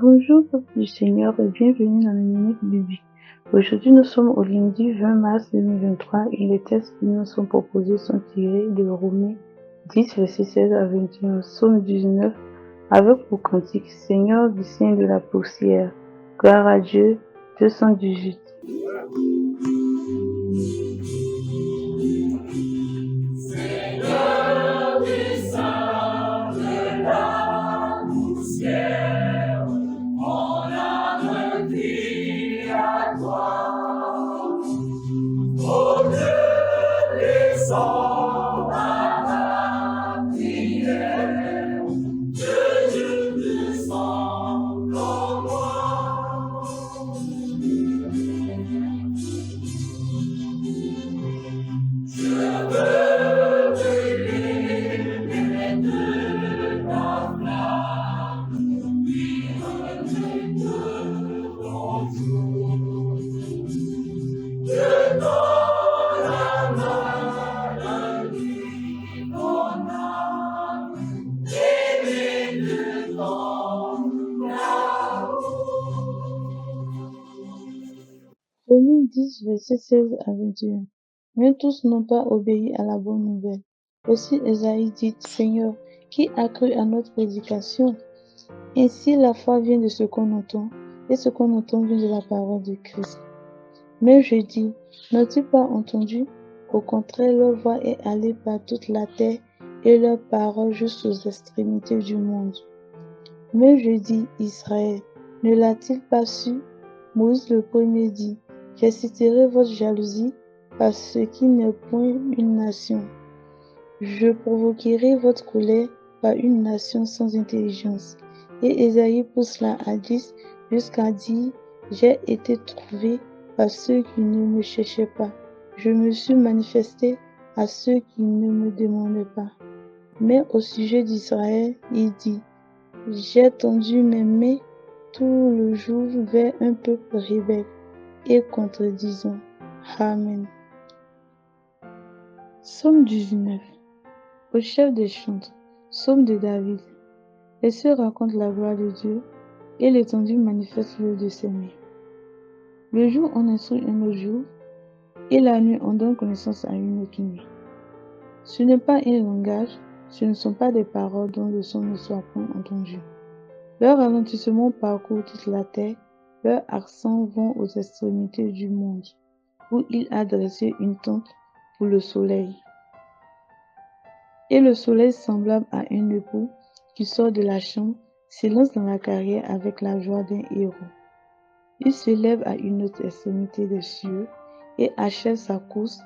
Bonjour, peuple du Seigneur, et bienvenue dans la Minute Biblique. Aujourd'hui, nous sommes au lundi 20 mars 2023 et les textes qui nous sont proposés sont tirés de Romains 10, versets 16 à 21, Psaume 19, avec pour cantique Seigneur du sein de la poussière. Gloire à Dieu, 218. Seigneur du sein de la poussière, mon âme crie à toi. Oh Dieu, descends à ma prière, que je te sens en moi. Je veux brûler de ta flamme, vivre de ton jour. Je donne la maladie, mon âme, aimer de ton amour. Romains 10, versets 16 à 21. Mais tous n'ont pas obéi à la bonne nouvelle. Aussi Ésaïe dit, Seigneur, qui a cru à notre prédication? Ainsi la foi vient de ce qu'on entend, et ce qu'on entend vient de la parole de Christ. Mais je dis, n'ont-ils pas entendu? Au contraire, leur voix est allée par toute la terre, et leur parole jusqu'aux extrémités du monde. Mais je dis, Israël, ne l'a-t-il pas su? Moïse le premier dit, j'exciterai votre jalousie par ce qui n'est point une nation. Je provoquerai votre colère par une nation sans intelligence. Et Ésaïe pousse la hadith jusqu'à dire, j'ai été trouvé par ceux qui ne me cherchaient pas. Je me suis manifesté à ceux qui ne me demandaient pas. Mais au sujet d'Israël, il dit, j'ai tendu mes mains tout le jour vers un peuple rebelle et contredisant. Amen. Psaume 19. Au chef des chantres, psaume de David. Les cieux racontent la gloire de Dieu et l'étendue manifeste l'œuvre de ses mains. Le jour on instruit un autre jour et la nuit on donne connaissance à une autre nuit. Ce n'est pas un langage, ce ne sont pas des paroles dont le son ne soit point entendu. Leur ralentissement parcourt toute la terre, leurs accents vont aux extrémités du monde, où il a dressé une tente pour le soleil. Et le soleil semblable à un époux qui sort de la chambre, s'élance dans la carrière avec la joie d'un héros. Il se lève à une autre extrémité des cieux et achève sa course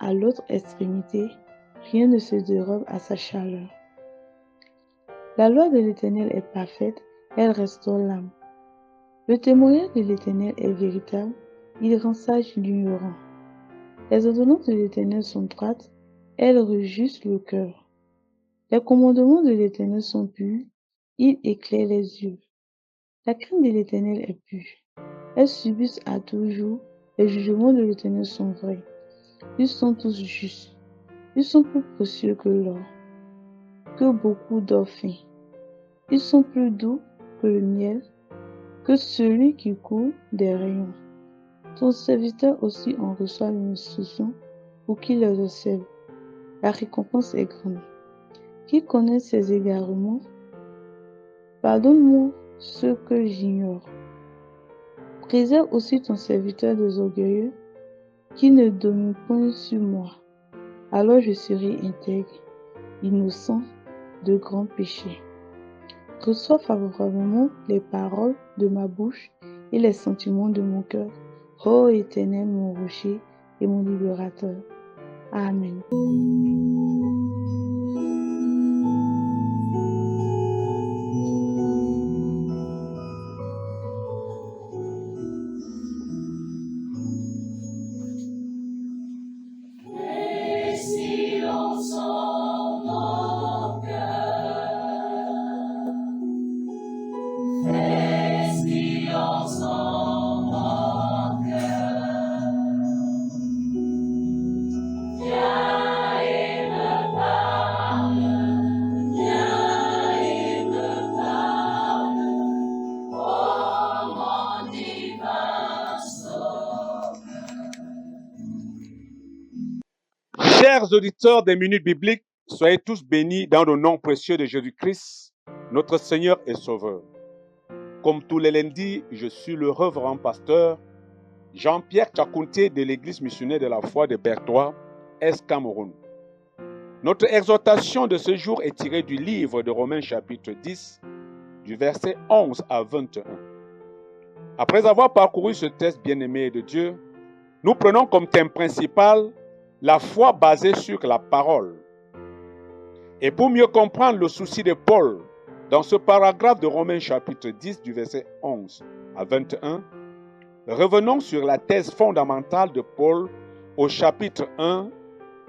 à l'autre extrémité. Rien ne se dérobe à sa chaleur. La loi de l'Éternel est parfaite, elle restaure l'âme. Le témoignage de l'Éternel est véritable, il rend sage l'ignorant. Les ordonnances de l'Éternel sont droites, elles réjouissent le cœur. Les commandements de l'Éternel sont purs, ils éclairent les yeux. La crainte de l'Éternel est pure, elles subissent à toujours, les jugements de l'Éternel sont vrais. Ils sont tous justes, ils sont plus précieux que l'or, que beaucoup d'or fin. Ils sont plus doux que le miel, que celui qui coule des rayons. Ton serviteur aussi en reçoit une instruction pour qu'il les observe. La récompense est grande. Qui connaît ses égarements? Pardonne-moi ce que j'ignore. Préserve aussi ton serviteur des orgueilleux, qui ne domine point sur moi. Alors je serai intègre, innocent de grands péchés. Reçois favorablement les paroles de ma bouche et les sentiments de mon cœur. Ô Éternel, mon rocher et mon libérateur. Amen. Et si l'on sent mon cœur, et si l'on sent mon cœur, viens et me parle, viens et me parle, ô Chers auditeurs des Minutes Bibliques, soyez tous bénis dans le nom précieux de Jésus-Christ, notre Seigneur et Sauveur. Comme tous les lundis, je suis le révérend pasteur Jean-Pierre Tchakounté de l'Église missionnaire de la foi de Bertois, Est Cameroun. Notre exhortation de ce jour est tirée du livre de Romains chapitre 10, du verset 11 à 21. Après avoir parcouru ce texte bien-aimé de Dieu, nous prenons comme thème principal la foi basée sur la parole. Et pour mieux comprendre le souci de Paul dans ce paragraphe de Romains chapitre 10 du verset 11 à 21, revenons sur la thèse fondamentale de Paul au chapitre 1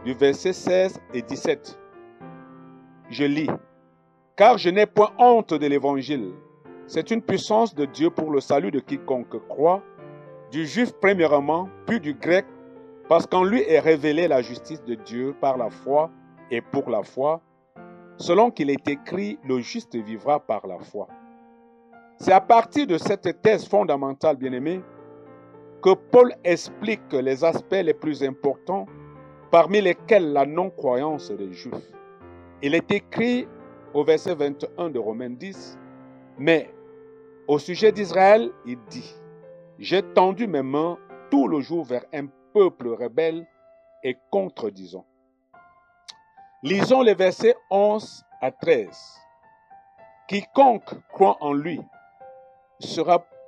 du verset 16 et 17. Je lis. Car je n'ai point honte de l'évangile. C'est une puissance de Dieu pour le salut de quiconque croit, du juif premièrement, puis du grec, parce qu'en lui est révélée la justice de Dieu par la foi et pour la foi, selon qu'il est écrit, le juste vivra par la foi. C'est à partir de cette thèse fondamentale, bien-aimés, que Paul explique les aspects les plus importants, parmi lesquels la non-croyance des Juifs. Il est écrit au verset 21 de Romains 10, mais au sujet d'Israël, il dit, « J'ai tendu mes mains tout le jour vers un peuple rebelle et contredisant. » Lisons les versets 11 à 13. « Quiconque croit en lui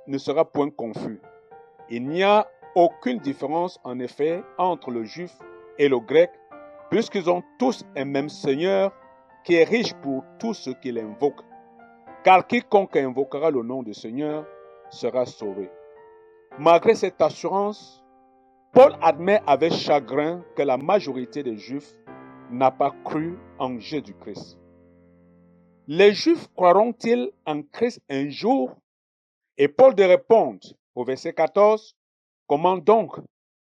ne sera point confus. Il n'y a aucune différence en effet entre le juif et le grec, puisqu'ils ont tous un même Seigneur qui est riche pour tous ceux qui l'invoquent. Car quiconque invoquera le nom du Seigneur sera sauvé. » Malgré cette assurance, Paul admet avec chagrin que la majorité des Juifs n'a pas cru en Jésus-Christ. Les Juifs croiront-ils en Christ un jour? Et Paul de répondre au verset 14, comment donc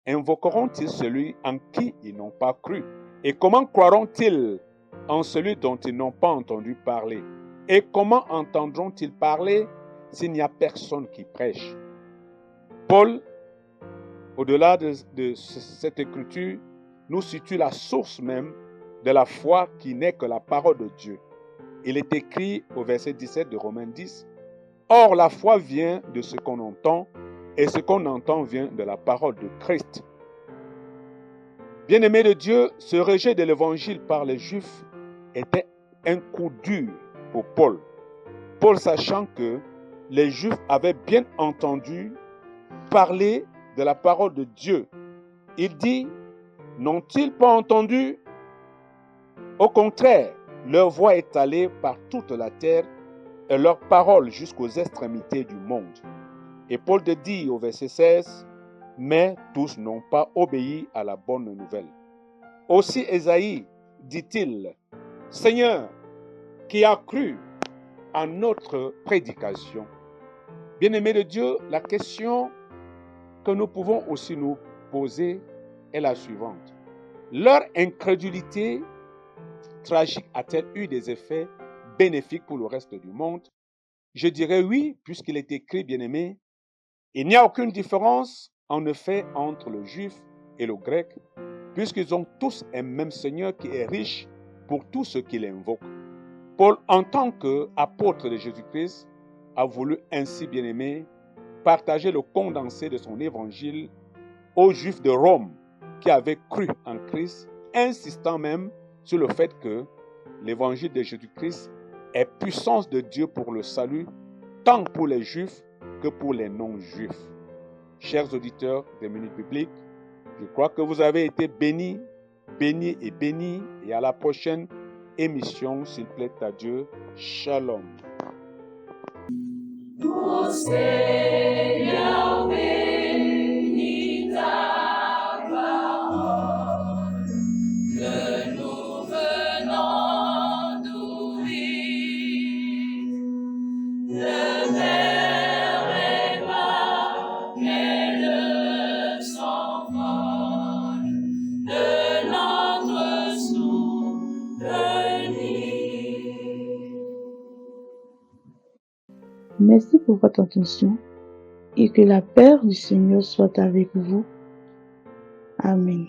invoqueront-ils celui en qui ils n'ont pas cru? Et comment croiront-ils en celui dont ils n'ont pas entendu parler? Et comment entendront-ils parler s'il n'y a personne qui prêche? Paul, au-delà de cette écriture, nous situe la source même de la foi qui n'est que la parole de Dieu. Il est écrit au verset 17 de Romains 10, « Or la foi vient de ce qu'on entend, et ce qu'on entend vient de la parole de Christ. » Bien-aimés de Dieu, ce rejet de l'évangile par les Juifs était un coup dur pour Paul. Paul sachant que les Juifs avaient bien entendu parler de la parole de Dieu. Il dit, n'ont-ils pas entendu? Au contraire, leur voix est allée par toute la terre et leur parole jusqu'aux extrémités du monde. Et Paul te dit au verset 16, mais tous n'ont pas obéi à la bonne nouvelle. Aussi Ésaïe dit-il, Seigneur, qui a cru à notre prédication? Bien-aimés de Dieu, la question que nous pouvons aussi nous poser est la suivante. Leur incrédulité tragique a-t-elle eu des effets bénéfiques pour le reste du monde? Je dirais oui, puisqu'il est écrit, bien-aimé, il n'y a aucune différence en effet entre le juif et le grec, puisqu'ils ont tous un même Seigneur qui est riche pour tous ceux qui l'invoquent. Paul, en tant qu'apôtre de Jésus-Christ, a voulu ainsi, bien-aimé, partager le condensé de son évangile aux Juifs de Rome qui avaient cru en Christ, insistant même sur le fait que l'évangile de Jésus-Christ est puissance de Dieu pour le salut, tant pour les Juifs que pour les non-Juifs. Chers auditeurs des Minutes Bibliques, je crois que vous avez été bénis, et à la prochaine émission, s'il plaît à Dieu. Shalom. Ô Seigneur, bénis ta parole, que nous venons d'ouvrir. Le Père est bas, mais le s'envole de notre souvenir. Merci pour votre attention et que la paix du Seigneur soit avec vous. Amen.